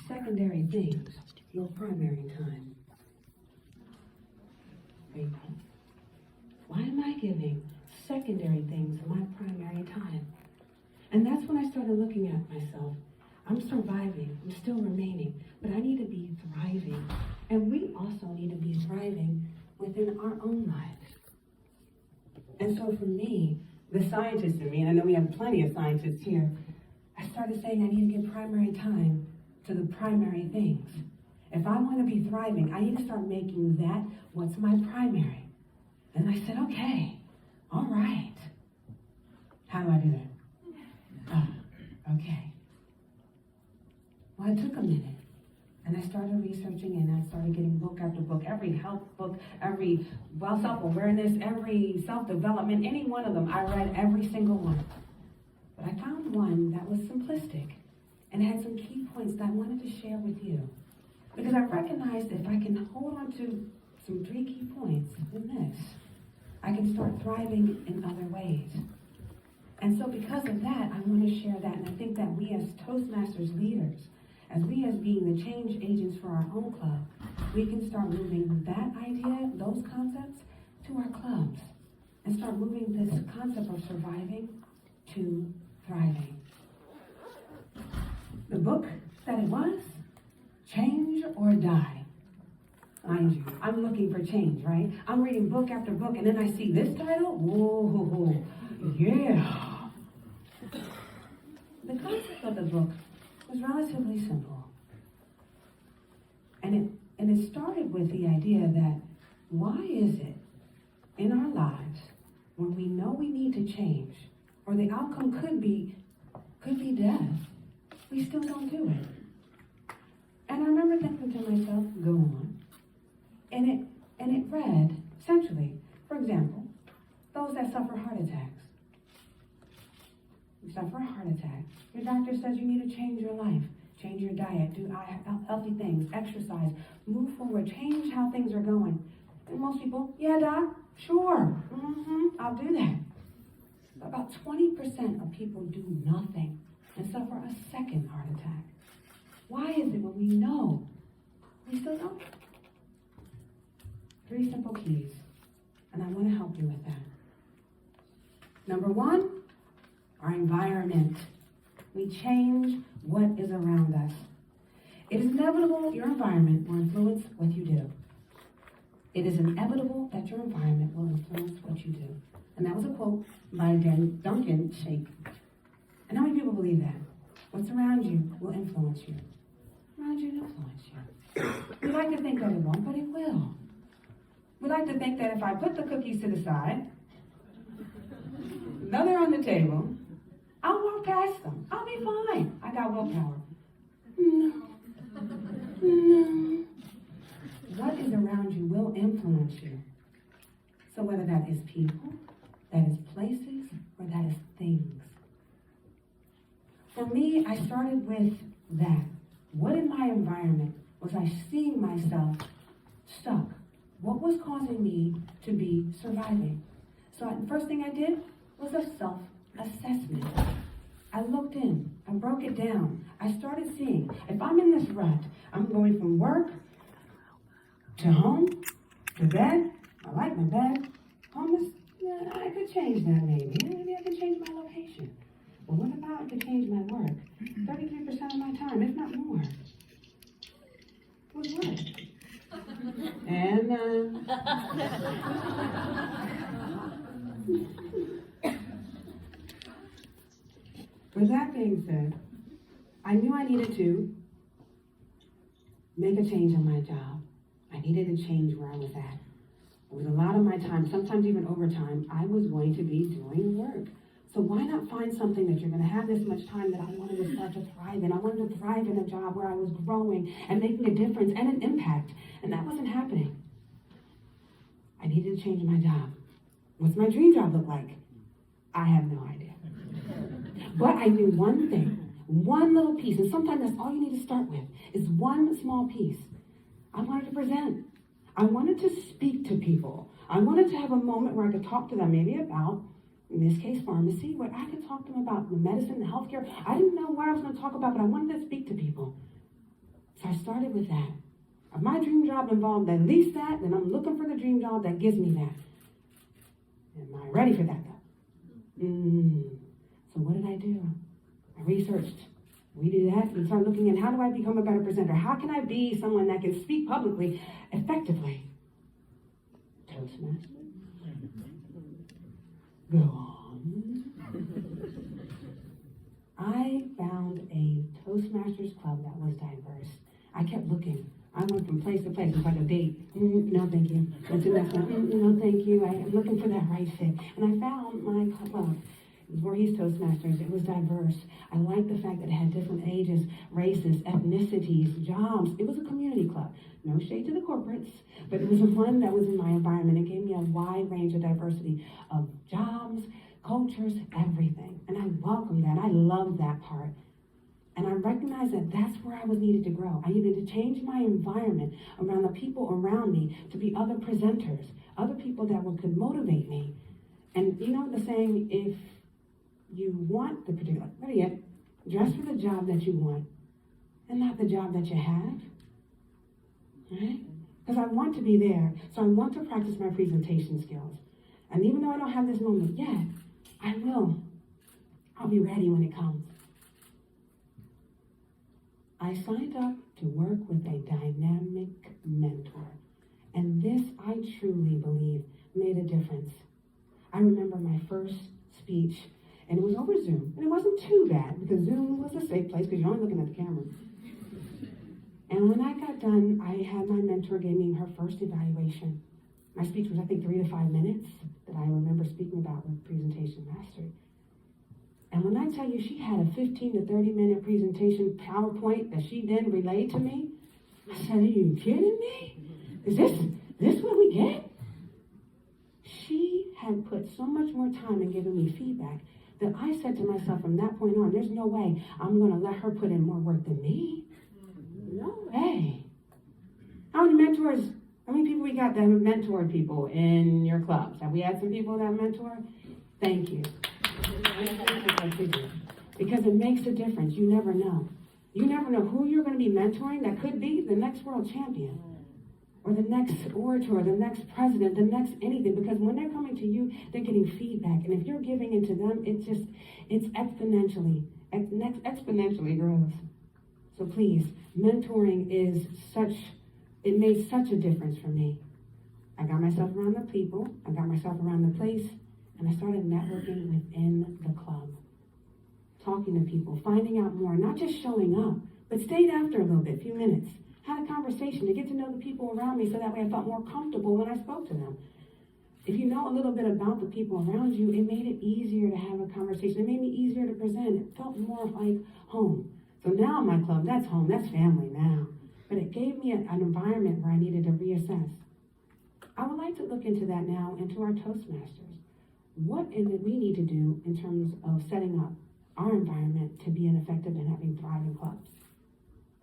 secondary things your primary time? April. Why am I giving secondary things my primary time? And that's when I started looking at myself. I'm surviving, I'm still remaining, but I need to be thriving. And we also need to be thriving within our own lives. And so for me, the scientist in me, and I know we have plenty of scientists here, I started saying I need to give primary time to the primary things. If I want to be thriving, I need to start making that what's my primary. And I said, okay, all right. How do I do that? Oh, okay. Well, it took a minute. And I started researching and I started getting book after book, every health book, every self-awareness, every self-development, any one of them. I read every single one. But I found one that was simplistic and had some key points that I wanted to share with you. Because I recognized that if I can hold on to some 3 key points in this, I can start thriving in other ways. And so because of that, I want to share that. And I think that we as Toastmasters leaders, as we as being the change agents for our own club, we can start moving that idea, those concepts, to our clubs. And start moving this concept of surviving to thriving. The book that it was, Change or Die. Mind you, I'm looking for change, right? I'm reading book after book, and then I see this title. Whoa, yeah. The concept of the book was relatively simple. And it started with the idea that why is it in our lives when we know we need to change, or the outcome could be death, we still don't do it? And I remember thinking to myself, go on. And it read, essentially, for example, those that suffer heart attacks. You suffer a heart attack. Your doctor says you need to change your life, change your diet, do healthy things, exercise, move forward, change how things are going. And most people, yeah, doc, sure, I'll do that. But about 20% of people do nothing and suffer a second heart attack. Why is it when we know, we still don't? 3 simple keys, and I want to help you with that. Number 1, our environment. We change what is around us. It is inevitable your environment will influence what you do. It is inevitable that your environment will influence what you do. And that was a quote by Duncan Sheik. And how many people believe that? What's around you will influence you. Around you will influence you. We like to think that it won't, but it will. We like to think that if I put the cookies to the side, another on the table, I'll walk past them. I'll be fine. I got willpower. No. What is around you will influence you. So whether that is people, that is places, or that is things. For me, I started with that. What in my environment was I seeing myself stuck? What was causing me to be surviving? So the first thing I did was a self-assessment. I looked in, I broke it down. I started seeing, if I'm in this rut, I'm going from work to home, to bed. I like my bed. Home is, I could change that maybe. Maybe I could change my location. But what about I could change my work? 33% of my time, if not more, was work. And with that being said, I knew I needed to make a change on my job. I needed to change where I was at. It was a lot of my time, sometimes even overtime, I was going to be doing work. So why not find something that you're going to have this much time that I wanted to start to thrive in? I wanted to thrive in a job where I was growing and making a difference and an impact. And that wasn't happening. I needed to change my job. What's my dream job look like? I have no idea. But I knew one thing, one little piece, and sometimes that's all you need to start with, is one small piece. I wanted to present. I wanted to speak to people. I wanted to have a moment where I could talk to them maybe about, in this case, pharmacy, where I could talk to them about the medicine, the healthcare. I didn't know what I was going to talk about, but I wanted to speak to people. I started with that. If my dream job involved at least that, then I'm looking for the dream job that gives me that. Am I ready for that, though? So what did I do? I researched. We do that and start looking at how do I become a better presenter? How can I be someone that can speak publicly effectively? Toastmaster. Go on. I found a Toastmasters club that was diverse. I kept looking. I went from place to place. It was like a date. No, thank you. What's the next one? No, thank you. I'm looking for that right fit. And I found my club. Voorhees Toastmasters. It was diverse. I liked the fact that it had different ages, races, ethnicities, jobs. It was a community club. No shade to the corporates, but it was one that was in my environment. It gave me a wide range of diversity of jobs, cultures, everything. And I welcomed that. I loved that part. And I recognized that that's where I was needed to grow. I needed to change my environment around the people around me to be other presenters, other people that could motivate me. And you know the saying, if you want the particular, better yet, dress for the job that you want and not the job that you have, right? Because I want to be there, so I want to practice my presentation skills. And even though I don't have this moment yet, I will. I'll be ready when it comes. I signed up to work with a dynamic mentor, and this, I truly believe, made a difference. I remember my first speech, and it was over Zoom, and it wasn't too bad, because Zoom was a safe place, because you're only looking at the camera. And when I got done, I had my mentor give me her first evaluation. My speech was, I think, 3 to 5 minutes that I remember speaking about with Presentation Mastery. And when I tell you she had a 15 to 30 minute presentation PowerPoint that she then relayed to me, I said, are you kidding me? Is this what we get? She had put so much more time in giving me feedback that I said to myself from that point on, there's no way I'm going to let her put in more work than me. No way. How many people we got that have mentored people in your clubs? Have we had some people that mentor? Thank you. Because it makes a difference. You never know. You never know who you're going to be mentoring that could be the next world champion or the next orator, or the next president, the next anything. Because when they're coming to you, they're getting feedback. And if you're giving it to them, it's exponentially grows. So please, mentoring it made such a difference for me. I got myself around the people, I got myself around the place, and I started networking within the club. Talking to people, finding out more, not just showing up, but stayed after a little bit, a few minutes. Had a conversation to get to know the people around me so that way I felt more comfortable when I spoke to them. If you know a little bit about the people around you, it made it easier to have a conversation. It made me easier to present. It felt more like home. So now my club, that's home, that's family now. But it gave me an environment where I needed to reassess. I would like to look into that now, into our Toastmasters. What is it we need to do in terms of setting up our environment to be an effective and having thriving clubs?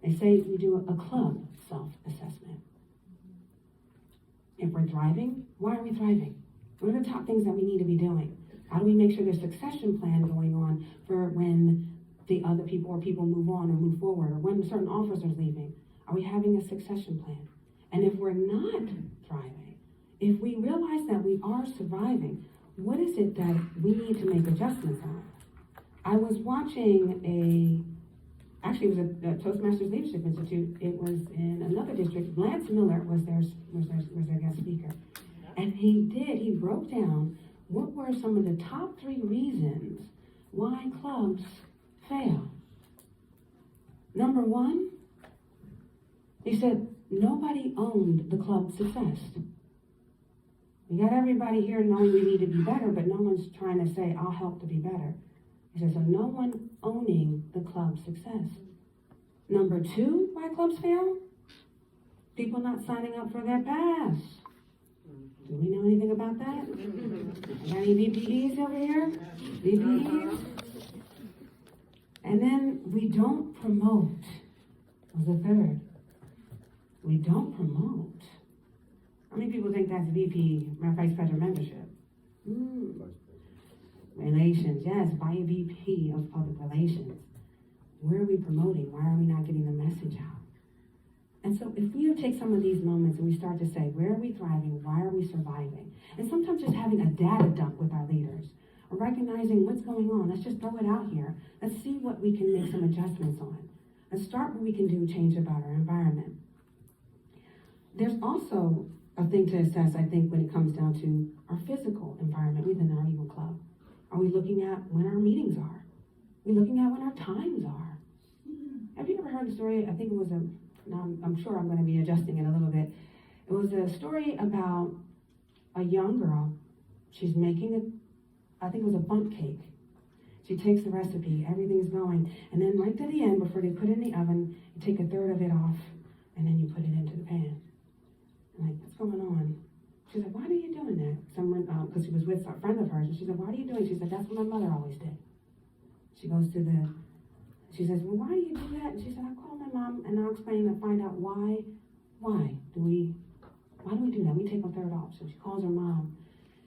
They say we do a club self-assessment. If we're thriving, why are we thriving? What are the top things that we need to be doing? How do we make sure there's a succession plan going on for when the other people or people move on or move forward, or when certain officers are leaving? Are we having a succession plan? And if we're not thriving, if we realize that we are surviving, what is it that we need to make adjustments on? I was watching it was a Toastmasters Leadership Institute. It was in another district. Lance Miller was their guest speaker. And he broke down what were some of the top 3 reasons why clubs fail. Number 1, he said, nobody owned the club's success. We got everybody here knowing we need to be better, but no one's trying to say, I'll help to be better. He says, so no one owning the club's success. Number 2, why clubs fail? People not signing up for their pass. Do we know anything about that? Got any VPEs over here? VPEs? And then we don't promote, was the 3rd. We don't promote. How many people think that's VP, Vice President membership? Relations, yes, by VP of Public Relations. Where are we promoting? Why are we not getting the message out? And so if we take some of these moments and we start to say, where are we thriving? Why are we surviving? And sometimes just having a data dump with our leaders, or recognizing what's going on. Let's just throw it out here. Let's see what we can make some adjustments on. Let's start what we can do change about our environment. There's also a thing to assess, I think, when it comes down to our physical environment within our Eagle Club. Are we looking at when our meetings are? Are we looking at when our times are? Have you ever heard a story? I think it was I'm sure I'm going to be adjusting it a little bit. It was a story about a young girl. She's making I think it was a bundt cake. She takes the recipe, everything's going, and then right to the end, before they put it in the oven, you take a third of it off, and then you put it into the pan. I'm like, what's going on? She's like, why are you doing that? Someone, because she was with a friend of hers, and she said, why are you doing it? She said, that's what my mother always did. She says, well, why do you do that? And she said, I'll call my mom, and I'll explain and find out why do we do that? We take a third off. So she calls her mom.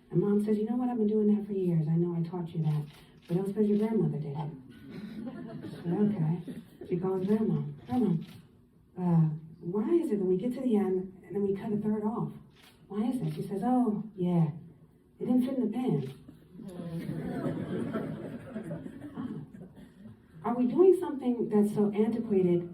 And Mom says, you know what, I've been doing that for years. I know I taught you that. But that was because your grandmother did it. She said, okay. She calls Grandma. Grandma, why is it that we get to the end and then we cut a third off? Why is that? She says, oh, yeah, it didn't fit in the pan. Are we doing something that's so antiquated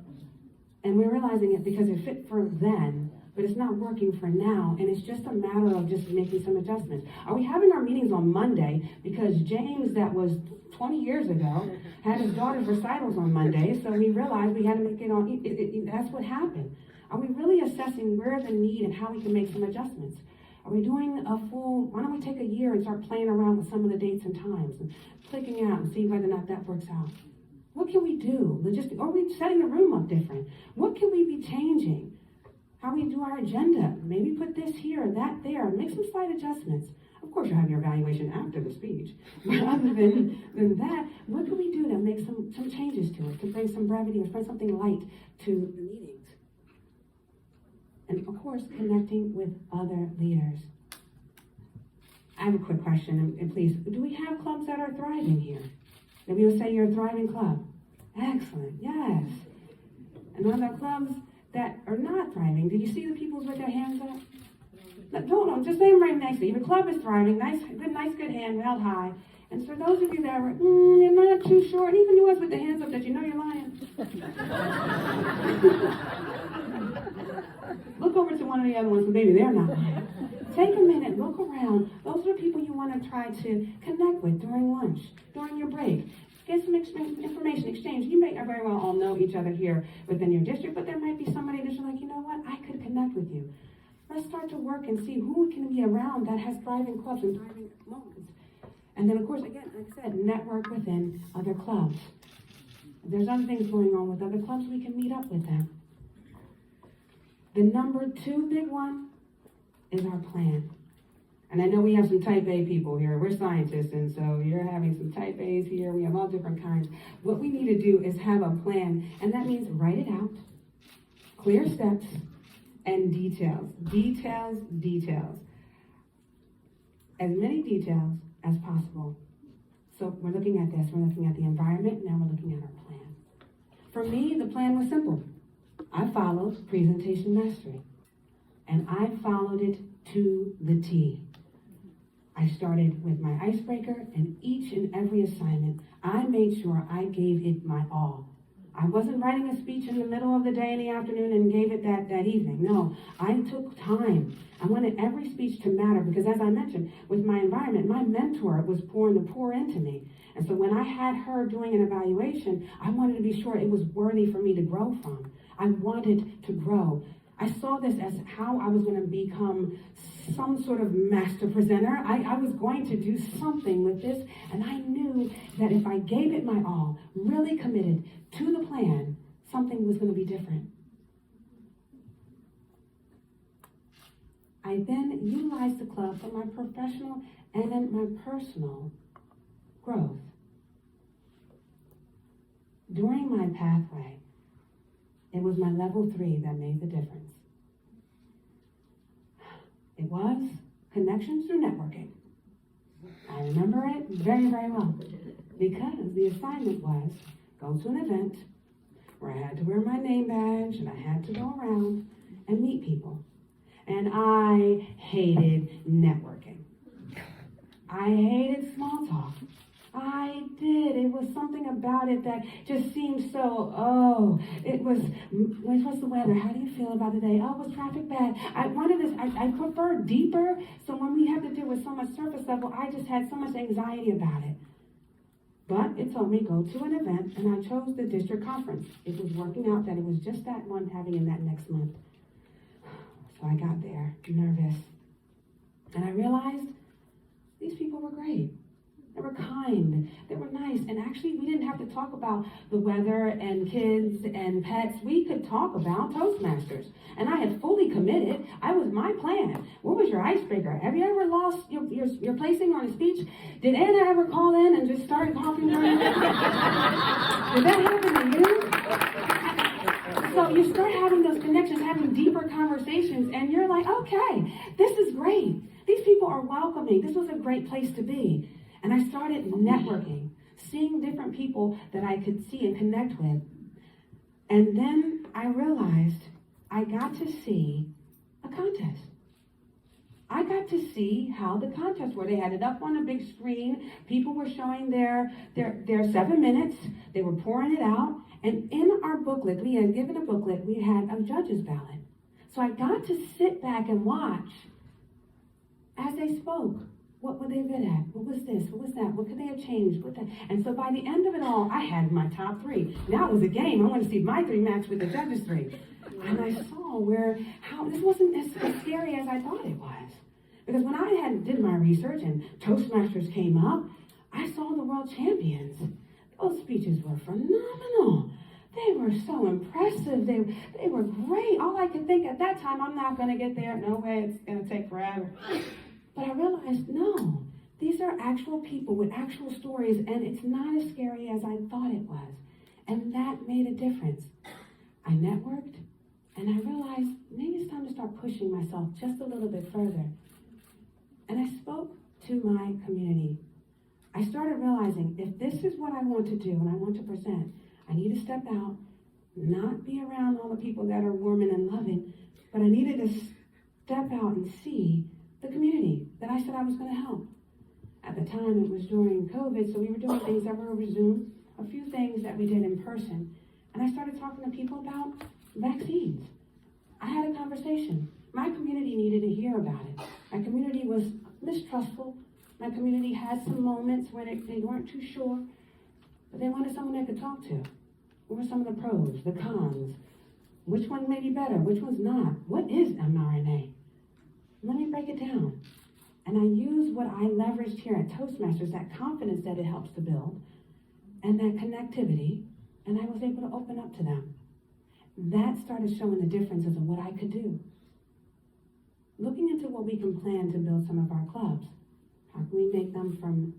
and we're realizing it because it fit for then, but it's not working for now, and it's just a matter of just making some adjustments? Are we having our meetings on Monday because James, that was 20 years ago, had his daughter's recitals on Monday, so we realized we had to make it on, that's what happened. Are we really assessing where the need and how we can make some adjustments? Are we doing why don't we take a year and start playing around with some of the dates and times and clicking out and see whether or not that works out? What can we do? Are we setting the room up different? What can we be changing? How we do our agenda? Maybe put this here, that there, make some slight adjustments. Of course, you have your evaluation after the speech. But other than that, what can we do to make some changes to it, to bring some brevity or bring something light to the meetings? And of course, connecting with other leaders. I have a quick question, and please, do we have clubs that are thriving here? That we will say you're a thriving club? Excellent, yes. And are there clubs that are not thriving? Did you see the people with their hands up? Don't, just say them right next to you. If a club is thriving, nice good hand held high. And for those of you that were, you're not too sure, and even you guys with the hands up that you know you're lying. Look over to one of the other ones, maybe they're not lying. Take a minute, look around. Those are the people you want to try to connect with during lunch, during your break. Get some information exchange. You may very well all know each other here within your district, but there might be somebody that's like, you know what, I could connect with you. Let's start to work and see who can be around that has thriving clubs and thriving moments. And then, of course, again, like I said, network within other clubs. If there's other things going on with other clubs, we can meet up with them. The number 2 big one is our plan. And I know we have some type A people here. We're scientists, and so you're having some type A's here. We have all different kinds. What we need to do is have a plan, and that means write it out, clear steps, and details. Details. As many details as possible. So we're looking at this. We're looking at the environment. Now we're looking at our plan. For me, the plan was simple. I followed presentation mastery, and I followed it to the T. I started with my icebreaker, and each and every assignment, I made sure I gave it my all. I wasn't writing a speech in the middle of the day in the afternoon and gave it that evening. No, I took time. I wanted every speech to matter because, as I mentioned, with my environment, my mentor was pouring to pour into me. And so when I had her doing an evaluation, I wanted to be sure it was worthy for me to grow from. I wanted to grow. I saw this as how I was going to become some sort of master presenter. I was going to do something with this, and I knew that if I gave it my all, really committed to the plan, something was going to be different. I then utilized the club for my professional and my personal growth. During my pathway, it was my level 3 that made the difference. It was connections through networking. I remember it very, very well because the assignment was go to an event where I had to wear my name badge and I had had to go around and meet people. And I hated networking. I hated small talk. I did. It was something about it that just seemed so, what's the weather? How do you feel about today? Oh, was traffic bad? I prefer deeper. So when we have to deal with so much surface level, I just had so much anxiety about it. But it told me go to an event, and I chose the district conference. It was working out that it was just that one having in that next month. So I got there, nervous. And I realized these people were great. They were kind, they were nice, and actually we didn't have to talk about the weather and kids and pets. We could talk about Toastmasters. And I had fully committed. I was my plan. What was your icebreaker? Have you ever lost your placing on a speech? Did Anna ever call in and just start talking on you? Did that happen to you? So you start having those connections, having deeper conversations, and you're like, okay, this is great. These people are welcoming. This was a great place to be. And I started networking, seeing different people that I could see and connect with. And then I realized I got to see a contest. I got to see how the contests were. They had it up on a big screen. People were showing their 7 minutes. They were pouring it out. And in our booklet, we had given a booklet, we had a judge's ballot. So I got to sit back and watch as they spoke. What were they good at? What was this? What was that? What could they have changed? And so by the end of it all, I had my top 3. Now it was a game. I want to see my 3 match with the judges' 3. And I saw how this wasn't as scary as I thought it was. Because when I did my research and Toastmasters came up, I saw the world champions. Those speeches were phenomenal. They were so impressive. They were great. All I could think at that time, I'm not going to get there. No way, it's going to take forever. But I realized, no, these are actual people with actual stories, and it's not as scary as I thought it was. And that made a difference. I networked, and I realized maybe it's time to start pushing myself just a little bit further. And I spoke to my community. I started realizing if this is what I want to do and I want to present, I need to step out, not be around all the people that are warming and loving, but I needed to step out and see the community that I said I was going to help. At the time, it was during COVID, so we were doing things that were over Zoom, a few things that we did in person. And I started talking to people about vaccines. I had a conversation. My community needed to hear about it. My community was mistrustful. My community had some moments when they weren't too sure, but they wanted someone they could talk to. What were some of the pros, the cons? Which one may be better? Which one's not? What is mRNA? Let me break it down. And I used what I leveraged here at Toastmasters, that confidence that it helps to build, and that connectivity, and I was able to open up to them. That started showing the differences of what I could do. Looking into what we can plan to build some of our clubs. How can we make them from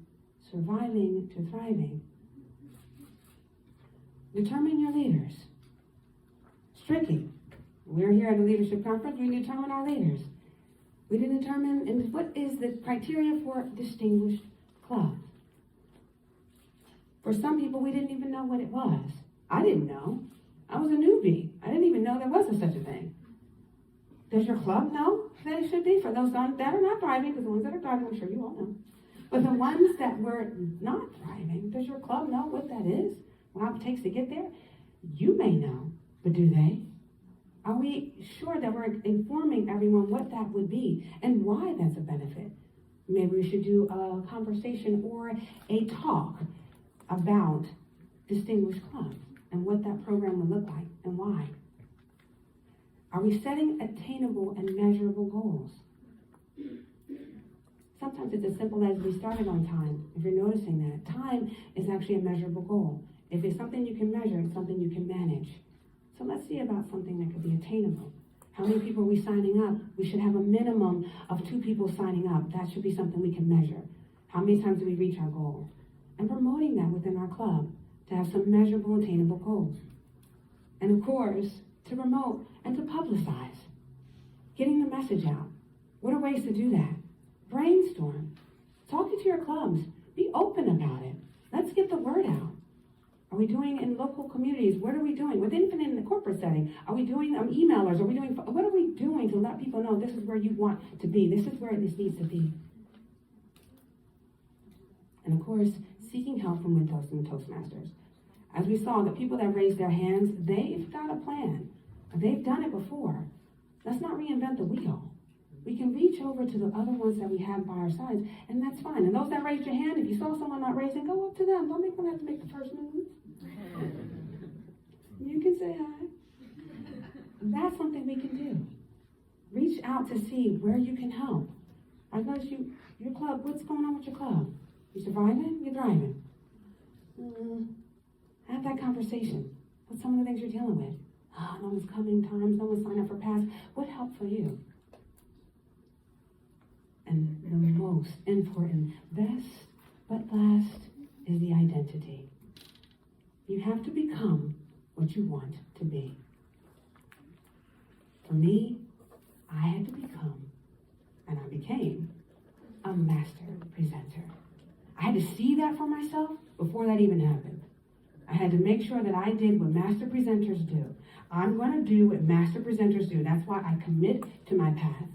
surviving to thriving? Determine your leaders. It's tricky. We're here at a leadership conference, we determine our leaders. We didn't determine what is the criteria for distinguished clubs. For some people, we didn't even know what it was. I didn't know. I was a newbie. I didn't even know there was such a thing. Does your club know that it should be? For those that are not thriving, because the ones that are thriving, I'm sure you all know. But the ones that were not thriving, does your club know what that is? What it takes to get there? You may know, but do they? Are we sure that we're informing everyone what that would be and why that's a benefit? Maybe we should do a conversation or a talk about distinguished clubs and what that program would look like and why. Are we setting attainable and measurable goals? Sometimes it's as simple as we started on time. If you're noticing that, time is actually a measurable goal. If it's something you can measure, it's something you can manage. So let's see about something that could be attainable. How many people are we signing up? We should have a minimum of 2 people signing up. That should be something we can measure. How many times do we reach our goal? And promoting that within our club to have some measurable, attainable goals. And of course, to promote and to publicize. Getting the message out. What are ways to do that? Brainstorm. Talk to your clubs. Be open about it. Let's get the word out. Are we doing in local communities? What are we doing? Even in the corporate setting, are we doing emailers? What are we doing to let people know this is where you want to be? This is where this needs to be. And of course, seeking help from Windows and Toastmasters. As we saw, the people that raised their hands, they've got a plan. They've done it before. Let's not reinvent the wheel. We can reach over to the other ones that we have by our sides, and that's fine. And those that raised your hand, if you saw someone not raising, go up to them. Don't make them have to make the first move. You can say hi. That's something we can do. Reach out to see where you can help. I've noticed your club, what's going on with your club? You surviving? You thriving? Have that conversation. What's some of the things you're dealing with? No one's coming times, no one's signed up for pass. What helped for you? And the most important, best but last, is the identity. You have to become what you want to be. For me, I had to become, and I became, a master presenter. I had to see that for myself before that even happened. I had to make sure that I did what master presenters do. I'm going to do what master presenters do. That's why I commit to my path.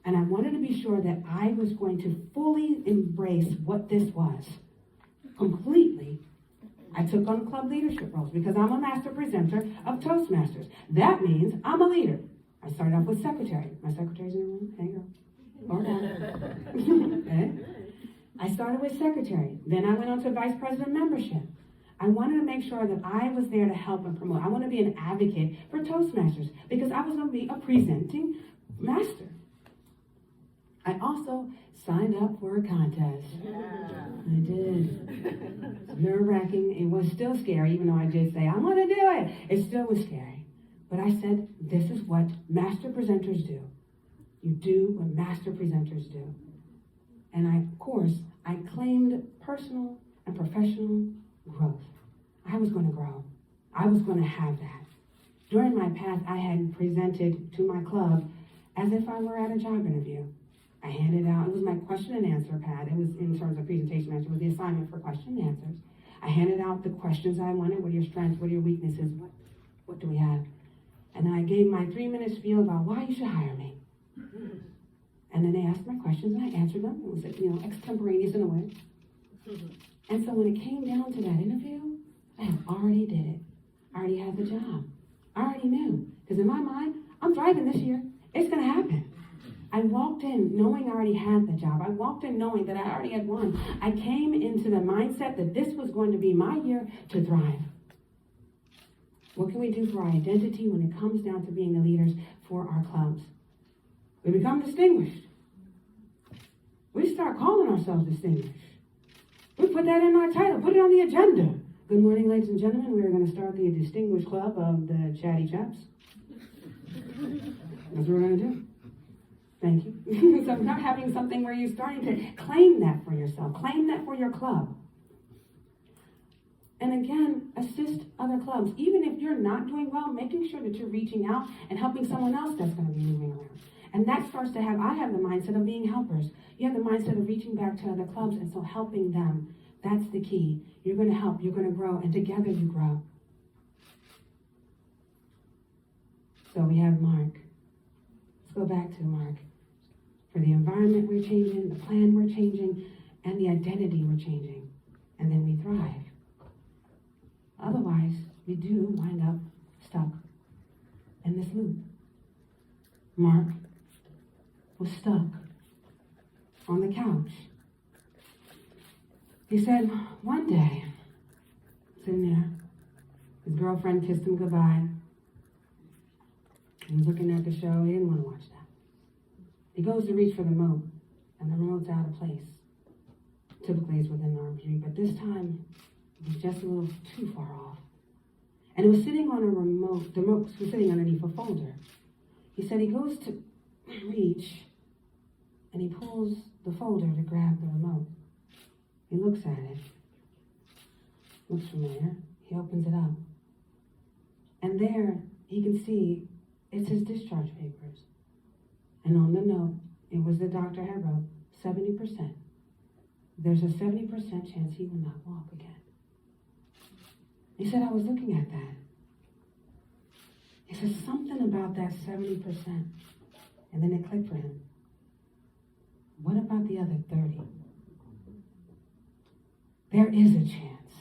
And I wanted to be sure that I was going to fully embrace what this was. Completely. I took on club leadership roles because I'm a master presenter of Toastmasters. That means I'm a leader. I started off with secretary. My secretary's in the room. Hey, girl. Or down. Okay. I started with secretary. Then I went on to vice president membership. I wanted to make sure that I was there to help and promote. I want to be an advocate for Toastmasters because I was going to be a presenting master. I also signed up for a contest. Yeah. I did. Nerve-wracking. It was still scary, even though I did say, I want to do it. It still was scary. But I said, this is what master presenters do. You do what master presenters do. And I claimed personal and professional growth. I was going to grow. I was going to have that. During my path, I had presented to my club as if I were at a job interview. I handed out, it was my question and answer pad. It was in terms of presentation answer, it was the assignment for question and answers. I handed out the questions I wanted. What are your strengths? What are your weaknesses? What do we have? And then I gave my 3-minute spiel about why you should hire me. And then they asked my questions and I answered them. It was, extemporaneous in a way. And so when it came down to that interview, I had already did it. I already had the job. I already knew. Because in my mind, I'm thriving this year. It's going to happen. I walked in knowing I already had the job. I walked in knowing that I already had won. I came into the mindset that this was going to be my year to thrive. What can we do for our identity when it comes down to being the leaders for our clubs? We become distinguished. We start calling ourselves distinguished. We put that in our title, put it on the agenda. Good morning, ladies and gentlemen. We are going to start the Distinguished Club of the Chatty Chaps. That's what we're going to do. Thank you. So not having something where you're starting to claim that for yourself, claim that for your club. And again, assist other clubs. Even if you're not doing well, making sure that you're reaching out and helping someone else that's going to be moving around. And that starts to I have the mindset of being helpers. You have the mindset of reaching back to other clubs, and so helping them. That's the key. You're going to help, you're going to grow, and together you grow. So we have Mark. Let's go back to Mark. For the environment we're changing, the plan we're changing, and the identity we're changing. And then we thrive. Otherwise, we do wind up stuck in this loop. Mark was stuck on the couch. He said, one day, sitting there, his girlfriend kissed him goodbye. He was looking at the show. He didn't want to watch that. He goes to reach for the remote, and the remote's out of place. Typically, it's within arm's reach, but this time, it was just a little too far off. And it was sitting on a remote. The remote was sitting underneath a folder. He said he goes to reach, and he pulls the folder to grab the remote. He looks at it. Looks familiar. He opens it up. And there, he can see it's his discharge papers. And on the note, it was the doctor had wrote, 70%. There's a 70% chance he will not walk again. He said, I was looking at that. He said, something about that 70%. And then it clicked for him. What about the other 30? There is a chance.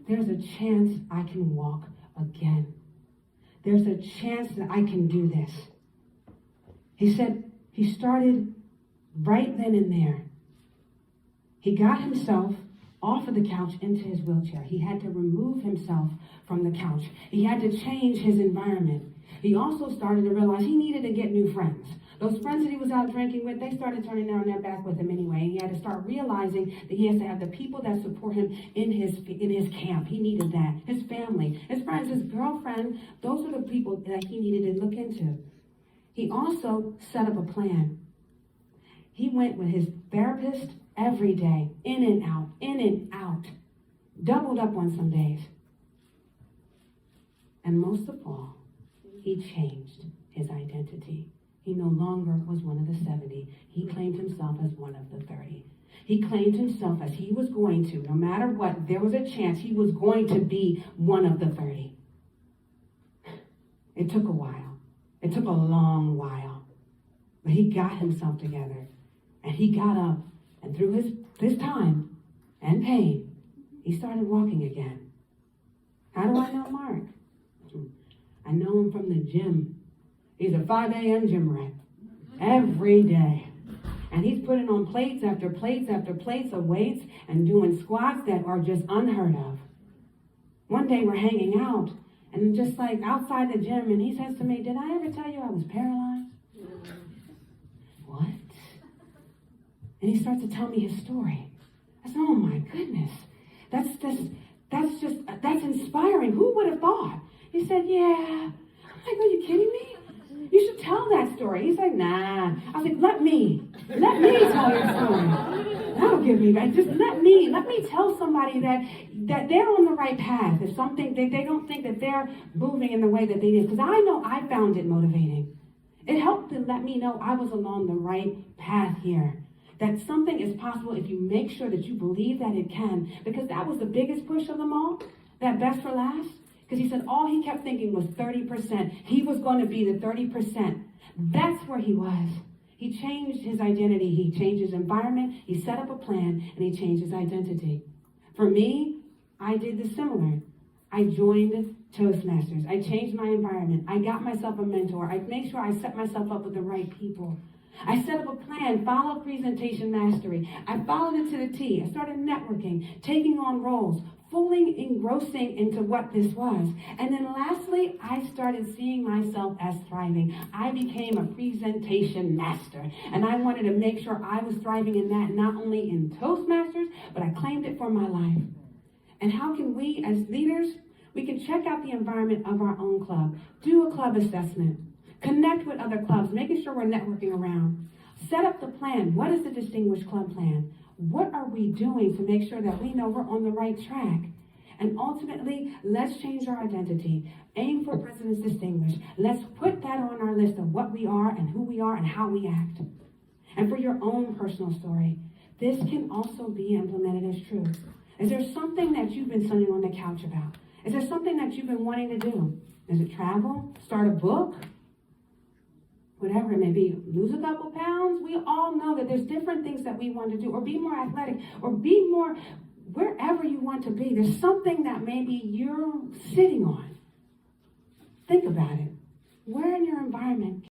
There's a chance I can walk again. There's a chance that I can do this. He said he started right then and there. He got himself off of the couch into his wheelchair. He had to remove himself from the couch. He had to change his environment. He also started to realize he needed to get new friends. Those friends that he was out drinking with, they started turning down their back with him anyway. And he had to start realizing that he has to have the people that support him in his camp. He needed that. His family, his friends, his girlfriend, those are the people that he needed to look into. He also set up a plan. He went with his therapist every day, in and out, doubled up on some days. And most of all, he changed his identity. He no longer was one of the 70. He claimed himself as one of the 30. He claimed himself as he was going to, no matter what, there was a chance he was going to be one of the 30. It took a while. It took a long while. But he got himself together. And he got up. And through his time and pain, he started walking again. How do I know Mark? I know him from the gym. He's a 5 a.m. gym rat every day. And he's putting on plates after plates after plates of weights and doing squats that are just unheard of. One day we're hanging out and just like outside the gym, and he says to me, did I ever tell you I was paralyzed? What? And he starts to tell me his story. I said, oh my goodness. That's inspiring. Who would have thought? He said, yeah. I'm like, are you kidding me? You should tell that story. He's like, nah. I was like, let me tell your story. That'll give me that. Just let me tell somebody that they're on the right path. If something, they don't think that they're moving in the way that they did. Because I know I found it motivating. It helped to let me know I was along the right path here. That something is possible if you make sure that you believe that it can. Because that was the biggest push of them all, that best for last. Because he said all he kept thinking was 30%. He was going to be the 30%. That's where he was. He changed his identity. He changed his environment. He set up a plan, and he changed his identity. For me, I did the similar. I joined Toastmasters. I changed my environment. I got myself a mentor. I made sure I set myself up with the right people. I set up a plan, followed presentation mastery. I followed it to the T. I started networking, taking on roles, fully engrossing into what this was. And then lastly, I started seeing myself as thriving. I became a presentation master. And I wanted to make sure I was thriving in that, not only in Toastmasters, but I claimed it for my life. And how can we, as leaders, we can check out the environment of our own club, do a club assessment, connect with other clubs, making sure we're networking around. Set up the plan. What is the Distinguished Club plan? What are we doing to make sure that we know we're on the right track? And ultimately, let's change our identity. Aim for President's Distinguished. Let's put that on our list of what we are and who we are and how we act. And for your own personal story, this can also be implemented as truth. Is there something that you've been sitting on the couch about? Is there something that you've been wanting to do? Is it travel? Start a book? Whatever it may be, lose a couple pounds. We all know that there's different things that we want to do, or be more athletic, or be more wherever you want to be. There's something that maybe you're sitting on. Think about it. Where in your environment